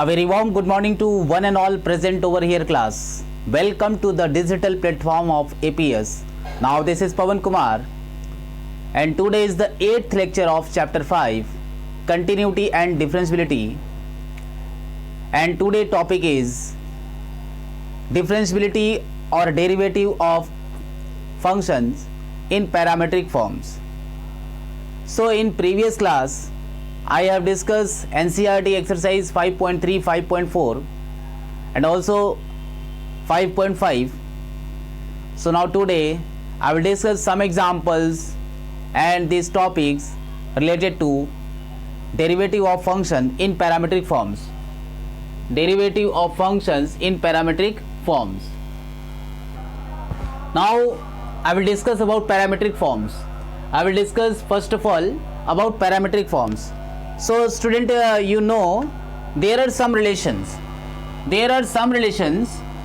A very warm good morning to one and all present over here class. Welcome to the digital platform of APS. Now this is Pawan Kumar and today is the 8th lecture of chapter 5, continuity and differentiability, and today topic is differentiability or derivative of functions in parametric forms. So in previous class I have discussed NCERT exercise 5.3, 5.4 and also 5.5. So now today I will discuss some examples and these topics related to derivative of function in parametric forms. Derivative of functions in parametric forms. Now I will discuss about parametric forms. I will discuss first of all about parametric forms. So student, you know there are some relations.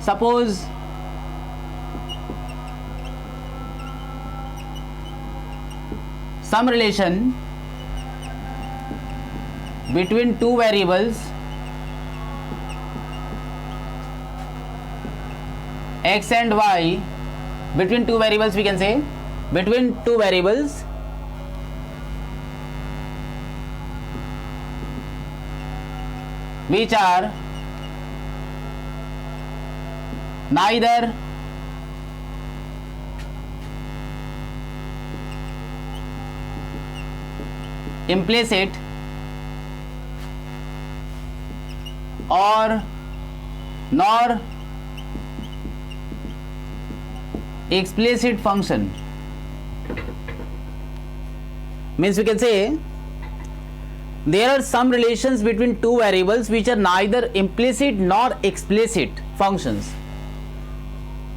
Suppose some relation between two variables x and y, between two variables we can say, between two variables which are neither implicit or nor explicit function. Means we can say there are some relations between two variables which are neither implicit nor explicit functions.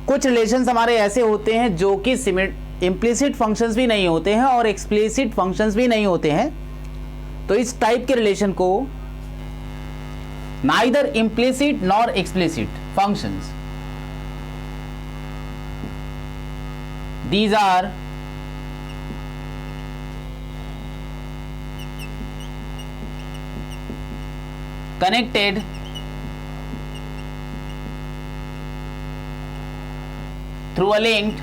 कुछ relations हमारे ऐसे होते हैं जो कि implicit functions भी नहीं होते हैं और एक्सप्लिसिट फंक्शंस भी नहीं होते हैं. तो इस टाइप के रिलेशन को neither implicit nor explicit functions, these are connected through a link,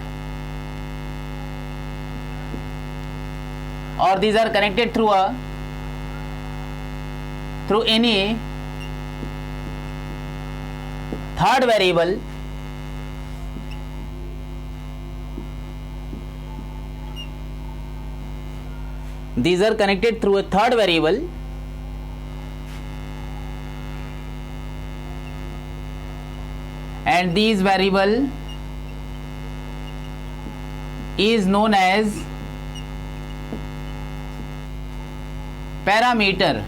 or these are connected through any third variable these are connected through a third variable and this variable is known as parameter.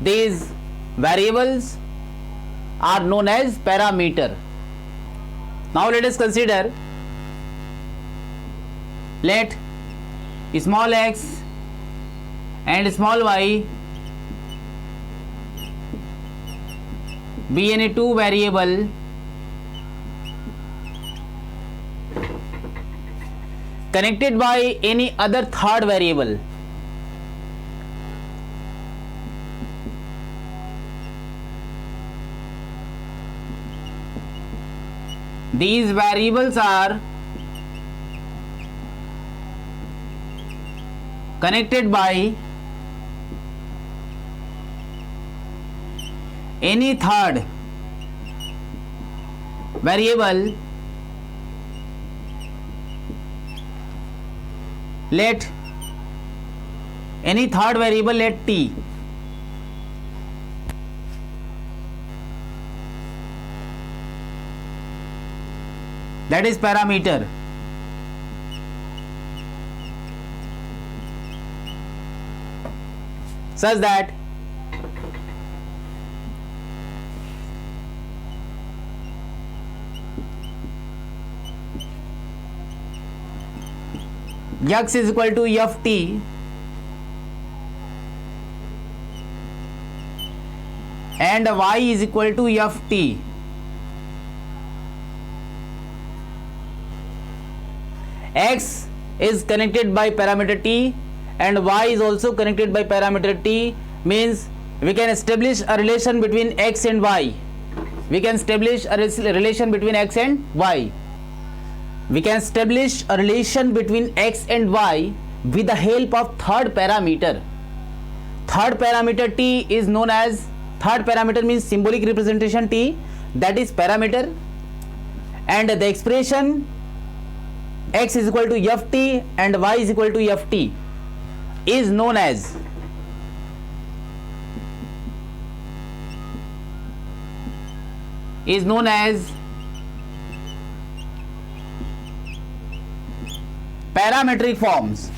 These variables are known as parameter. Now let us consider, let small x and small y be any two variable connected by any other third variable. These variables are connected by any third variable, let any third variable let t. That is parameter. Such that x is equal to ft and y is equal to ft. X is connected by parameter t and y is also connected by parameter t, means we can establish a relation between x and y. We can establish a relation between x and y. We can establish a relation between x and y with the help of third parameter. Third parameter t is known as, third parameter means symbolic representation t, that is parameter, and the expression x is equal to ft and y is equal to ft is known as parametric forms.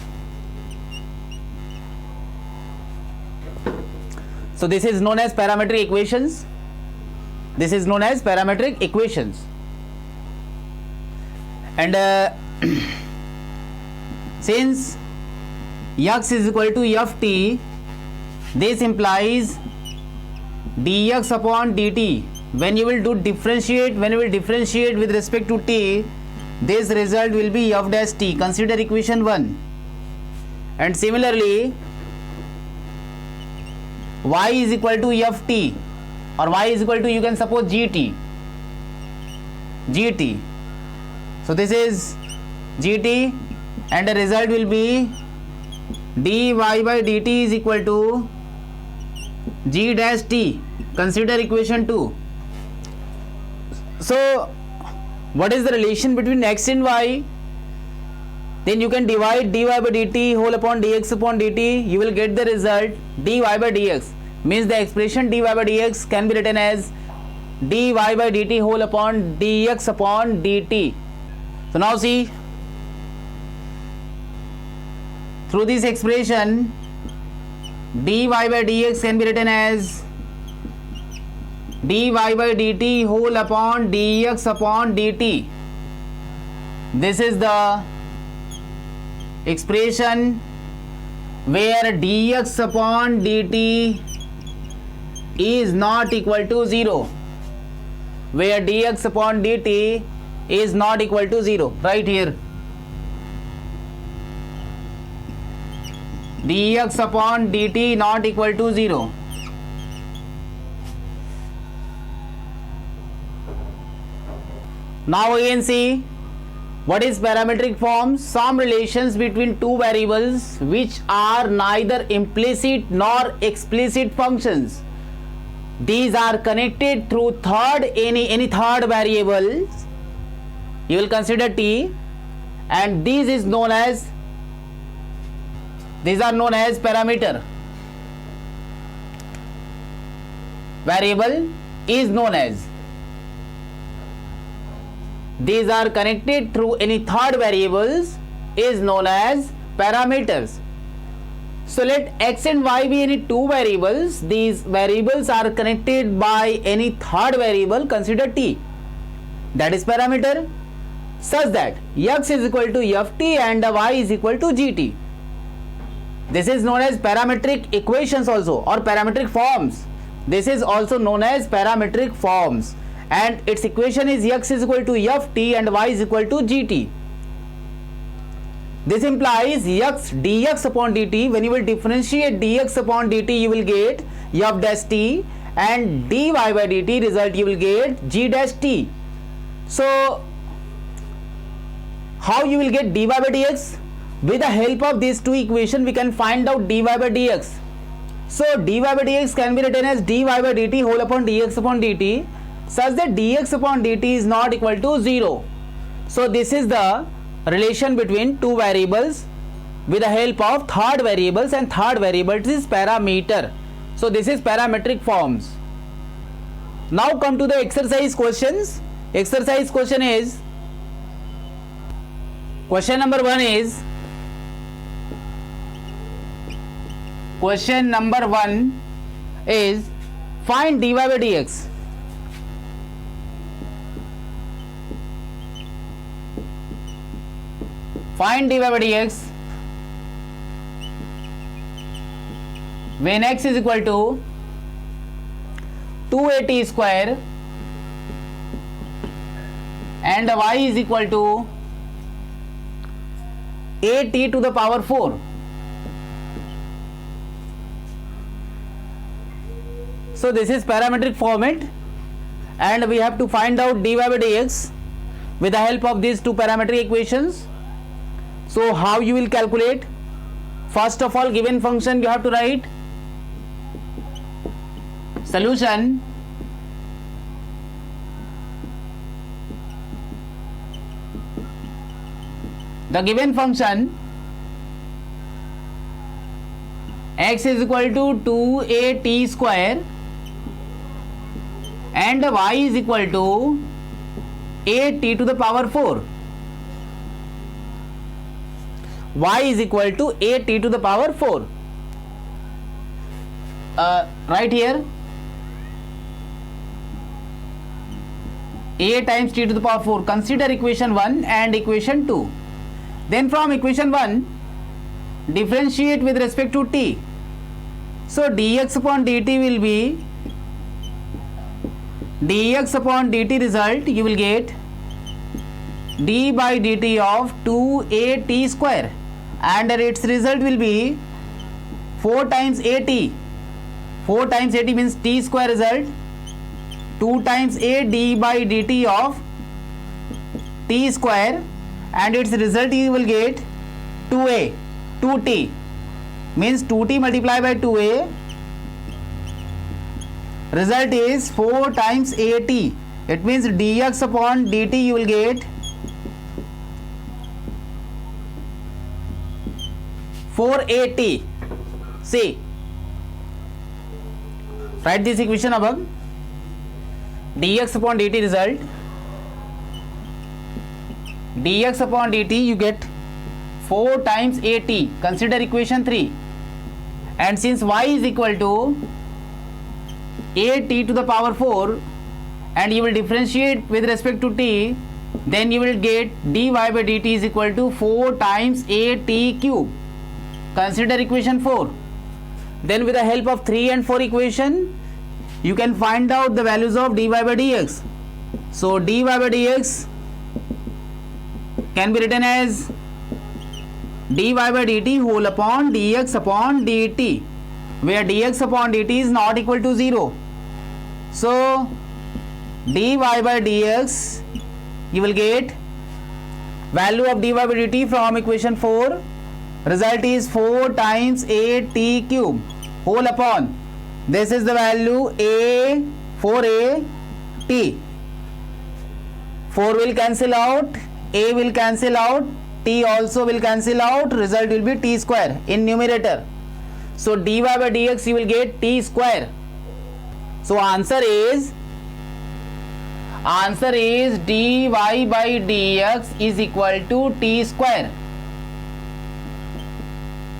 So this is known as parametric equations. This is known as parametric equations. And since x is equal to ft, this implies dx upon dt. When you will differentiate with respect to t, this result will be f dash t. Consider equation 1. And similarly, y is equal to ft, or y is equal to, you can suppose gt. So this is gt, and the result will be dy by dt is equal to g dash t. Consider equation 2. So what is the relation between x and y? Then you can divide dy by dt whole upon dx upon dt. You will get the result dy by dx. Means the expression dy by dx can be written as dy by dt whole upon dx upon dt. So now see, through this expression dy by dx can be written as dy by dt whole upon dx upon dt. This is the expression where dx upon dt is not equal to 0. Where dx upon dt is not equal to 0. Right here. Dx upon dt not equal to 0. Now again see, what is parametric form? Some relations between two variables which are neither implicit nor explicit functions. These are connected through any third variable. You will consider t, and these are known as parameter. Variable is known as. These are connected through any third variables is known as parameters. So let x and y be any two variables. These variables are connected by any third variable. Consider t, that is parameter, such that x is equal to ft and y is equal to gt. This is known as parametric equations also, or parametric forms. This is also known as parametric forms, and its equation is x is equal to ft and y is equal to gt. This implies x dx upon dt. When you will differentiate dx upon dt, you will get f dash t, and dy by dt result you will get g dash t. So how you will get dy by dx? With the help of these two equations, we can find out dy by dx. So dy by dx can be written as dy by dt whole upon dx upon dt, such that dx upon dt is not equal to 0. So this is the relation between two variables with the help of third variables, and third variable is parameter. So this is parametric forms. Now come to the exercise questions. Exercise question is, question number 1 is, find dy by dx. Find dy by dx when x is equal to 2at square and y is equal to at to the power 4. So this is parametric format, and we have to find out dy by dx with the help of these two parametric equations. So how you will calculate? First of all, given function you have to write solution the given function x is equal to 2at square and y is equal to 8t to the power 4. Y is equal to 8t to the power 4. Right here a times t to the power 4. Consider equation 1 and equation 2. Then from equation 1 differentiate with respect to t. So dx upon dt will be dx upon dt result, you will get d by dt of 2at square, and its result will be 4 times at. 4 times at means t square result, 2 times a d by dt of t square, and its result you will get 2a. 2t means 2t multiplied by 2a, result is 4 times at. It means dx upon dt you will get 4at. See, write this equation above. Dx upon dt result, dx upon dt you get 4 times at. Consider equation 3, and since y is equal to at to the power 4 and you will differentiate with respect to t, then you will get dy by dt is equal to 4 times at cube. Consider equation 4. Then with the help of 3 and 4 equation you can find out the values of dy by dx. So dy by dx can be written as dy by dt whole upon dx upon dt, where dx upon dt is not equal to 0. So dy by dx you will get value of dy by dt from equation 4, result is 4 times at cube whole upon, this is the value a 4a t. 4 will cancel out, a will cancel out, t also will cancel out, result will be t square in numerator. So dy by dx you will get t square. So answer is dy by dx is equal to t square.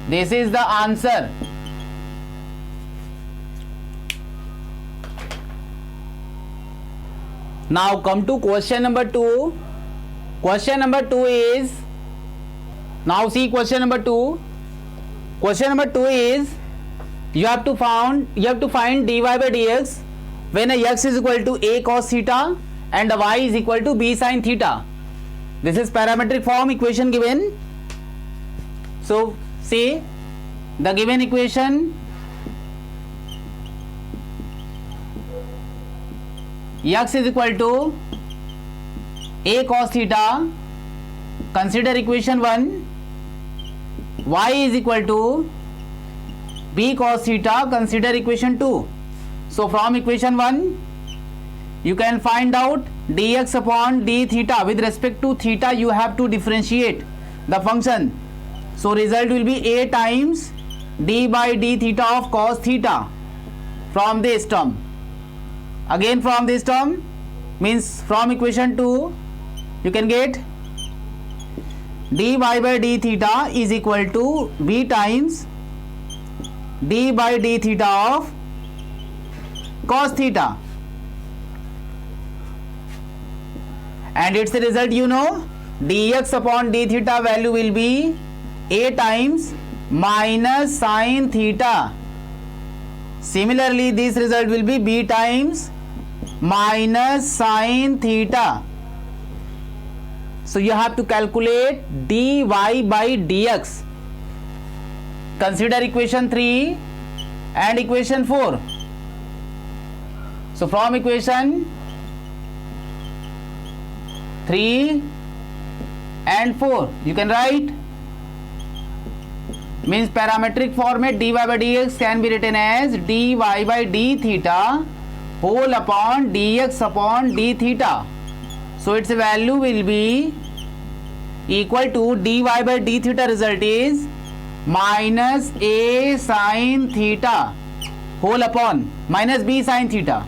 This is the answer. Now come to question number 2. Question number 2 is, now see question number 2. Question number 2 is, you have to find dy by dx when a x is equal to a cos theta and a y is equal to b sin theta. This is parametric form equation given. So see the given equation, x is equal to a cos theta, consider equation 1, y is equal to b cos theta, consider equation 2. So from equation 1 you can find out dx upon d theta. With respect to theta you have to differentiate the function, so result will be a times d by d theta of cos theta from this term. Again from this term means from equation 2 you can get dy by d theta is equal to b times d by d theta of cos theta, and its result you know, dx upon d theta value will be a times minus sin theta. Similarly this result will be b times minus sin theta. So you have to calculate dy by dx. Consider equation 3 and equation 4. So from equation 3 and 4 you can write, means parametric format dy by dx can be written as dy by d theta whole upon dx upon d theta. So its value will be equal to dy by d theta, result is minus a sin theta whole upon minus b sin theta.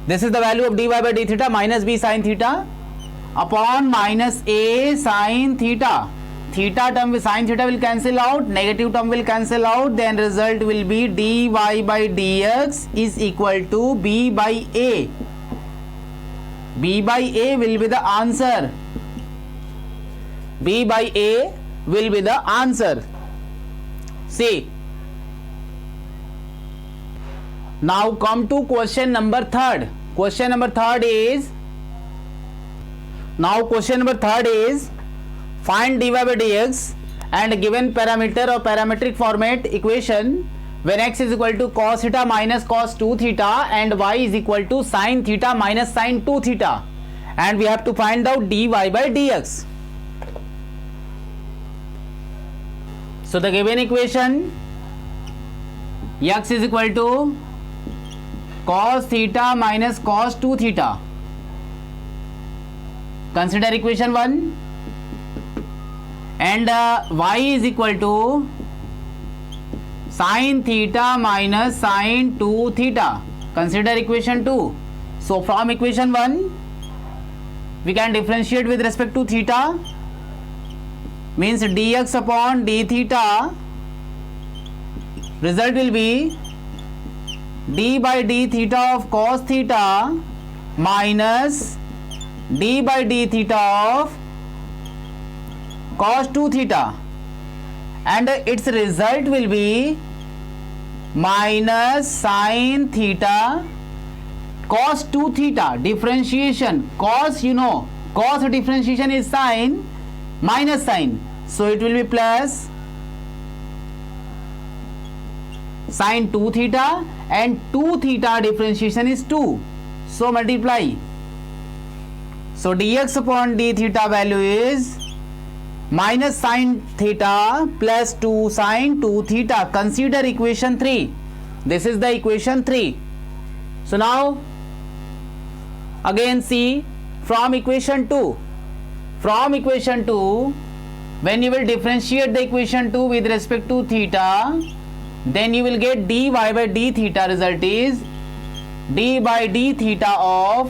This is the value of dy by d theta, minus b sin theta upon minus a sin theta. Theta term with sin theta will cancel out, negative term will cancel out, then result will be dy by dx is equal to b by a. B by a will be the answer. B by a will be the answer. See. Now come to question number 3rd. Question number 3rd is, find dy by dx and given parameter or parametric format equation when x is equal to cos theta minus cos 2 theta and y is equal to sin theta minus sin 2 theta, and we have to find out dy by dx. So the given equation, x is equal to cos theta minus cos 2 theta. Consider equation 1, and y is equal to sin theta minus sin 2 theta. Consider equation 2. So from equation 1 we can differentiate with respect to theta, means dx upon d theta, result will be d by d theta of cos theta minus d by d theta of cos 2 theta, and its result will be minus sin theta cos 2 theta. Differentiation, cos, you know, cos differentiation is sin minus sin, so it will be plus sin 2 theta, and 2 theta differentiation is 2, so multiply. So dx upon d theta value is minus sin theta plus 2 sin 2 theta. Consider equation 3. This is the equation 3. So now again see from equation 2. From equation 2, when you will differentiate the equation 2 with respect to theta, then you will get dy by d theta, result is d by d theta of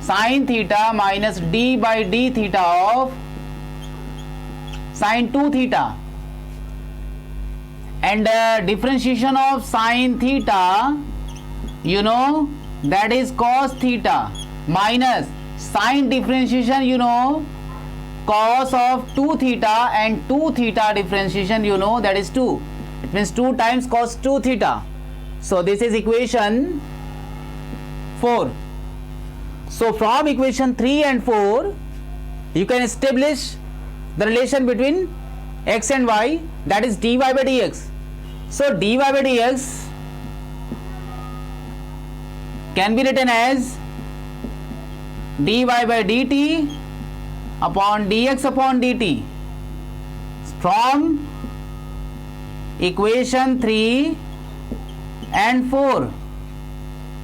sin theta minus d by d theta of sin 2 theta, and differentiation of sin theta, you know, that is cos theta, minus sin differentiation, you know, cos of 2 theta, and 2 theta differentiation, you know, that is 2. It means 2 times cos 2 theta. So this is equation 4. So from equation 3 and 4 you can establish the relation between x and y, that is dy by dx. So dy by dx can be written as dy by dt upon dx upon dt. From equation 3 and 4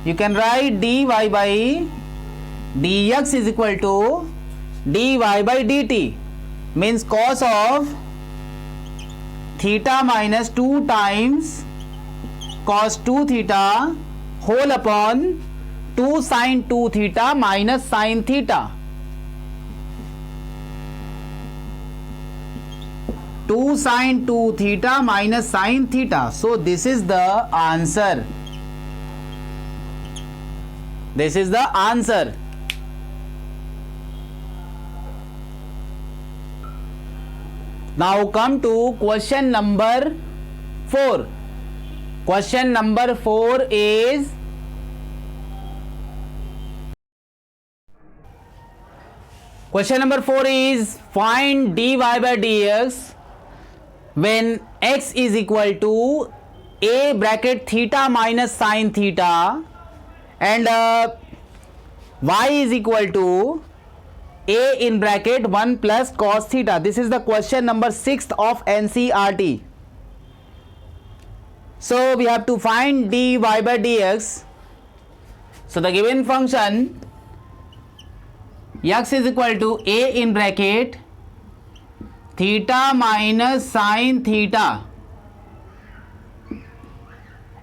you can write dy by dx is equal to dy by dt, means cos of theta minus 2 times cos 2 theta whole upon 2 sin 2 theta minus sin theta. 2 sin 2 theta minus sin theta. So this is the answer. This is the answer. Now come to question number 4. Question number 4 is, find dy by dx when x is equal to a bracket theta minus sin theta and y is equal to a in bracket 1 plus cos theta. This is the question number 6 of NCERT. So we have to find dy by dx. So the given function x is equal to a in bracket theta minus sin theta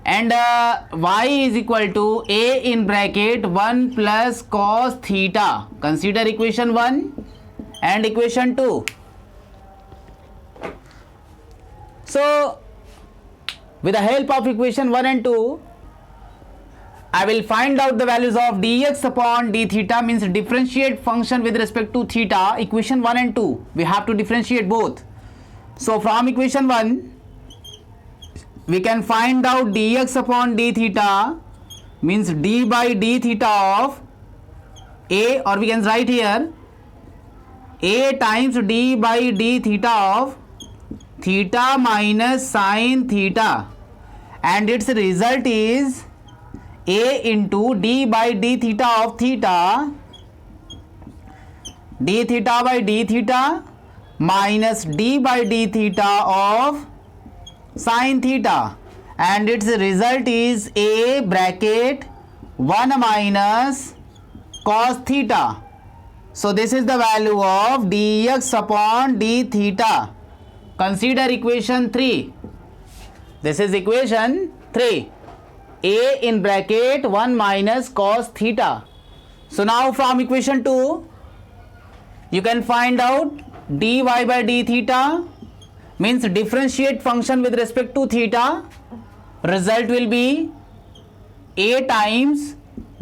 and y is equal to a in bracket 1 plus cos theta. Consider equation 1 and equation 2. So with the help of equation 1 and 2, I will find out the values of dx upon d theta, means differentiate function with respect to theta. Equation 1 and 2, we have to differentiate both. So from equation 1, we can find out dx upon d theta, means d by d theta of a, or we can write here a times d by d theta of theta minus sin theta, and its result is a into d by d theta of theta, d theta by d theta minus d by d theta of sin theta, and its result is a bracket 1 minus cos theta. So this is the value of dx upon d theta. Consider equation 3. This is equation 3. A in bracket 1 minus cos theta. So now from equation 2, you can find out dy by d theta, means differentiate function with respect to theta. Result will be a times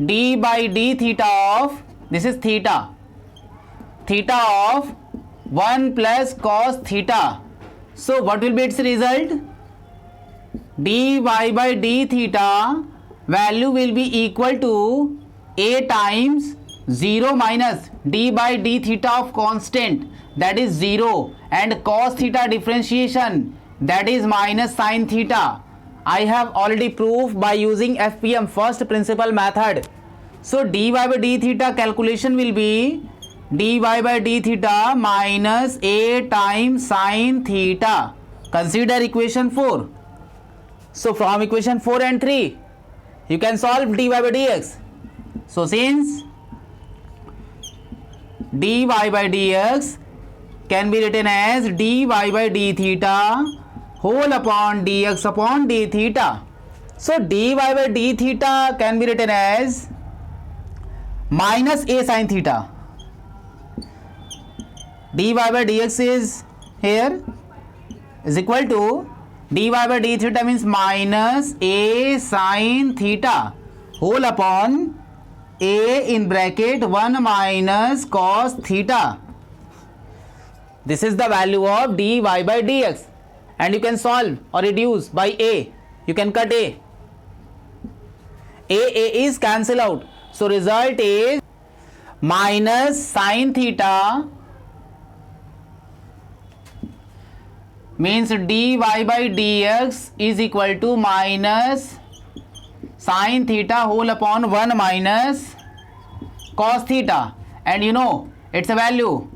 d by d theta of, this is theta, theta of 1 plus cos theta. So what will be its result? dy by d theta value will be equal to a times 0 minus d by d theta of constant, that is 0, and cos theta differentiation, that is minus sin theta. I have already proved by using FPM, first principle method. So dy by d theta calculation will be dy by d theta minus a times sin theta. Consider equation 4. So from equation 4 and 3, you can solve dy by dx. So since dy by dx can be written as dy by d theta whole upon dx upon d theta. So dy by d theta can be written as minus a sin theta. dy by dx is here is equal to dy by d theta, means minus a sin theta whole upon a in bracket 1 minus cos theta. This is the value of dy by dx, and you can solve or reduce by a. You can cut a is cancel out. So result is minus sin theta, means dy by dx is equal to minus sin theta whole upon 1 minus cos theta, and you know its a value,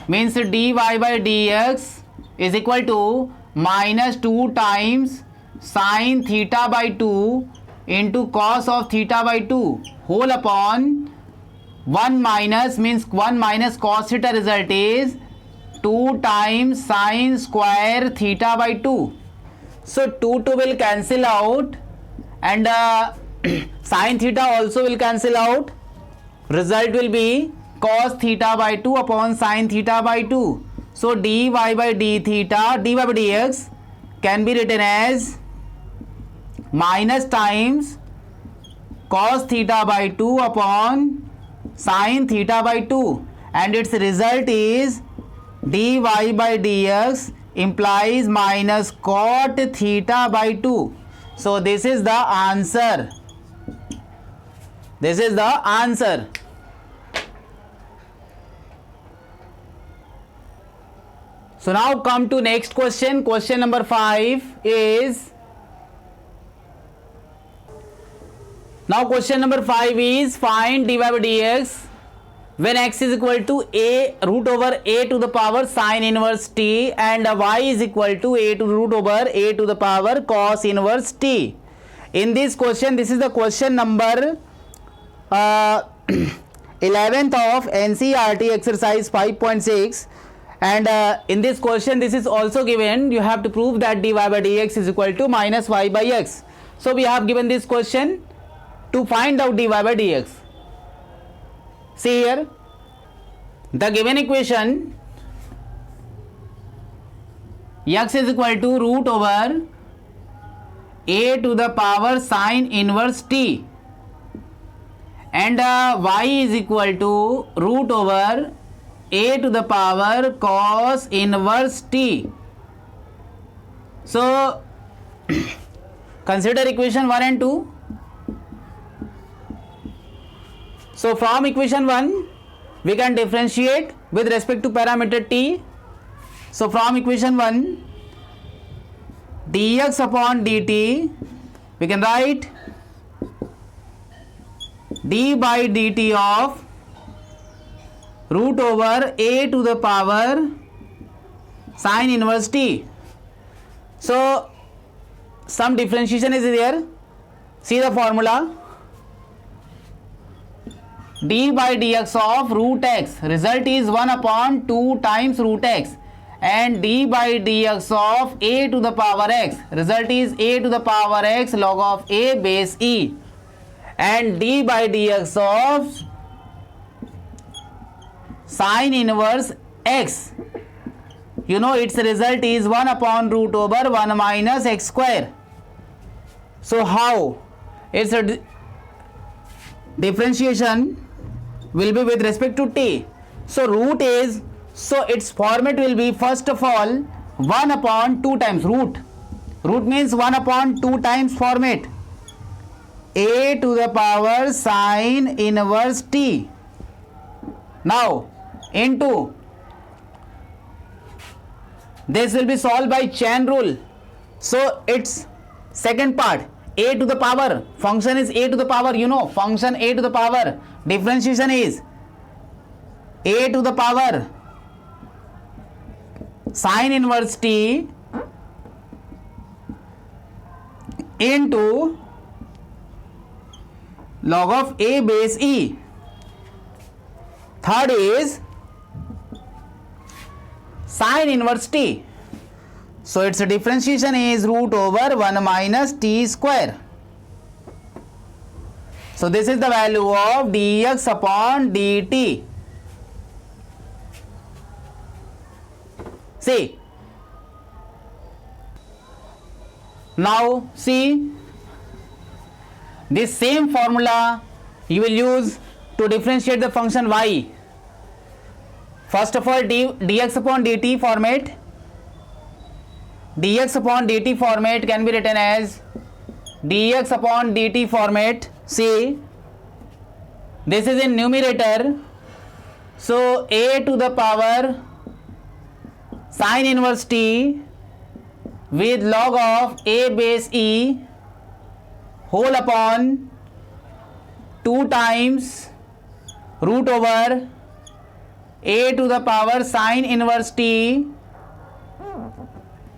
means dy by dx is equal to minus 2 times sin theta by 2 into cos of theta by 2 whole upon 1 minus, means 1 minus cos theta, result is 2 times sin square theta by 2. So 2 will cancel out, and sin theta also will cancel out. Result will be cos theta by 2 upon sin theta by 2. So dy by d theta, dy by dx can be written as minus times cos theta by 2 upon sin theta by 2, and its result is dy by dx implies minus cot theta by 2. So this is the answer. This is the answer. So now come to next question. Question number 5 is Now question number 5 is find dy by dx when x is equal to a root over a to the power sine inverse t and y is equal to a to root over a to the power cos inverse t. In this question, this is the question number 11th of NCERT exercise 5.6, and in this question this is also given, you have to prove that dy by dx is equal to minus y by x. So we have given this question to find out dy by dx. See here, the given equation x is equal to root over a to the power sine inverse t and y is equal to root over a to the power cos inverse t. So consider equation 1 and 2. So from equation 1 we can differentiate with respect to parameter t. So from equation 1, dx upon dt, we can write d by dt of root over a to the power sine inverse t. So some differentiation is there. See the formula, d by dx of root x, result is 1 upon 2 times root x, and d by dx of a to the power x, result is a to the power x log of a base e, and d by dx of sine inverse x, you know its result is 1 upon root over 1 minus x square. So how its a differentiation will be with respect to t. So root is, so its format will be first of all 1 upon 2 times root. Root means 1 upon 2 times format a to the power sine inverse t. Now into this will be solved by chain rule. So its second part, a to the power, function is a to the power, you know function a to the power, differentiation is a to the power sine inverse t into log of a base e. Third is sine inverse t. So its differentiation is root over 1 minus t square. So this is the value of dx upon dt. See, now see this same formula you will use to differentiate the function y. First of all, dx upon dt format, dx upon dt format can be written as dx upon dt format. See, this is in numerator, so a to the power sine inverse t with log of a base e whole upon 2 times root over a to the power sine inverse t,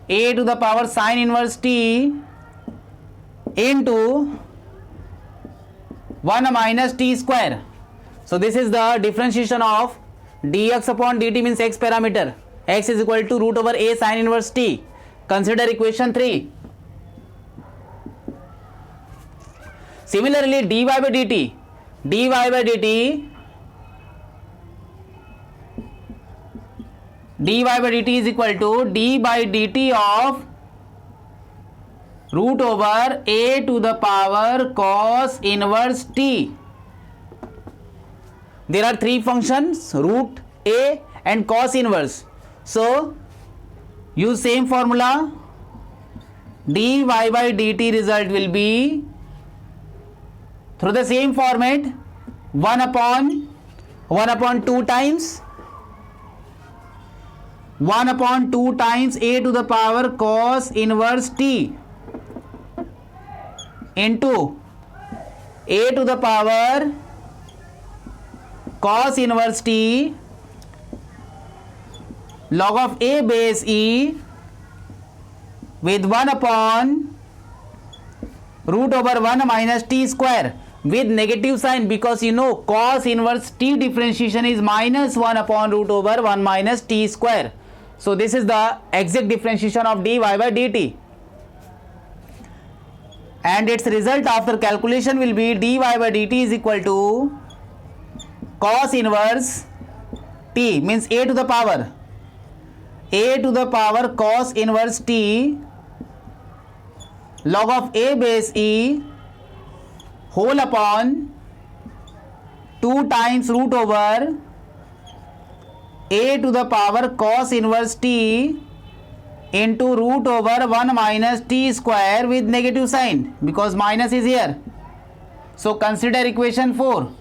a to the power sine inverse t into 1 minus t square. So this is the differentiation of dx upon dt, means x parameter, x is equal to root over a sine inverse t. Consider equation 3. Similarly, dy by dt, dy by dt, dy by dt is equal to d by dt of root over a to the power cos inverse t. There are 3 functions, root, a and cos inverse. So use same formula, dy by dt result will be through the same format 1 upon 2 times 1 upon 2 times a to the power cos inverse t into a to the power cos inverse t log of a base e with 1 upon root over 1 minus t square with negative sign, because you know cos inverse t differentiation is minus 1 upon root over 1 minus t square. So this is the exact differentiation of dy by dt, and its result after calculation will be dy by dt is equal to cos inverse t, means a to the power cos inverse t log of a base e whole upon 2 times root over a to the power cos inverse t into root over 1 minus t square with negative sign, because minus is here. So consider equation 4.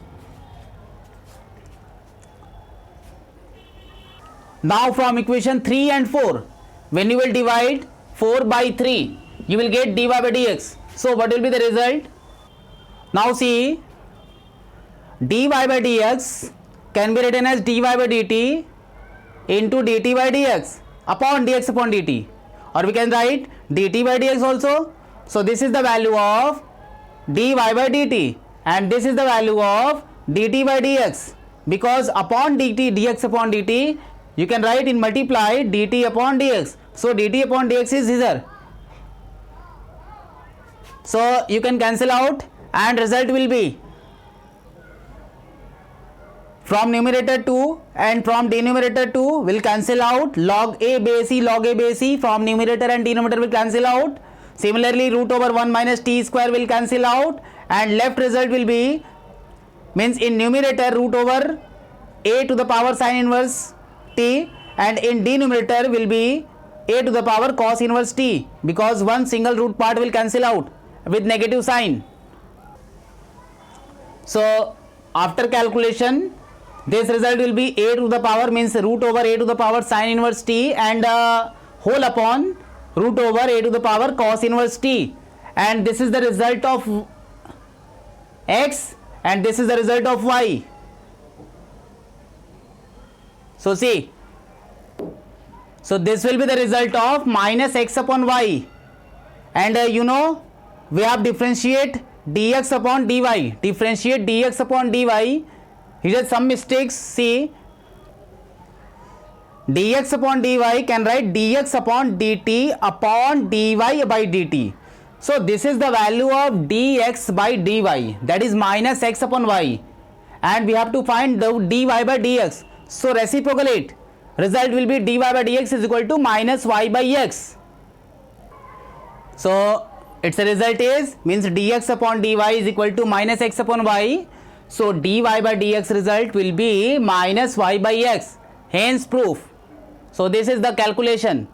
Now from equation 3 and 4, when you will divide 4 by 3, you will get dy by dx. So what will be the result? Now see, dy by dx can be written as dy by dt into dt by dx upon dt, or we can write dt by dx also. So this is the value of dy by dt, and this is the value of dt by dx, because upon dt, dx upon dt, you can write in multiply dt upon dx. So dt upon dx is here. So you can cancel out, and result will be from numerator 2 and from denominator 2 will cancel out, log a base e from numerator and denominator will cancel out. Similarly root over 1 minus t square will cancel out, and left result will be, means in numerator root over a to the power sin inverse t, and in denominator will be a to the power cos inverse t, because one single root part will cancel out with negative sign. So after calculation, this result will be a to the power, means root over a to the power sin inverse t, and whole upon root over a to the power cos inverse t, and this is the result of x, and this is the result of y. So see, so this will be the result of minus x upon y, and you know we have differentiate dx upon dy, differentiate dx upon dy. Here are some mistakes. See, dx upon dy can write dx upon dt upon dy by dt. So this is the value of dx by dy, that is minus x upon y, and we have to find the dy by dx. So reciprocate, result will be dy by dx is equal to minus y by x. So its result is, means dx upon dy is equal to minus x upon y. So dy by dx result will be minus y by x, hence proof. So this is the calculation.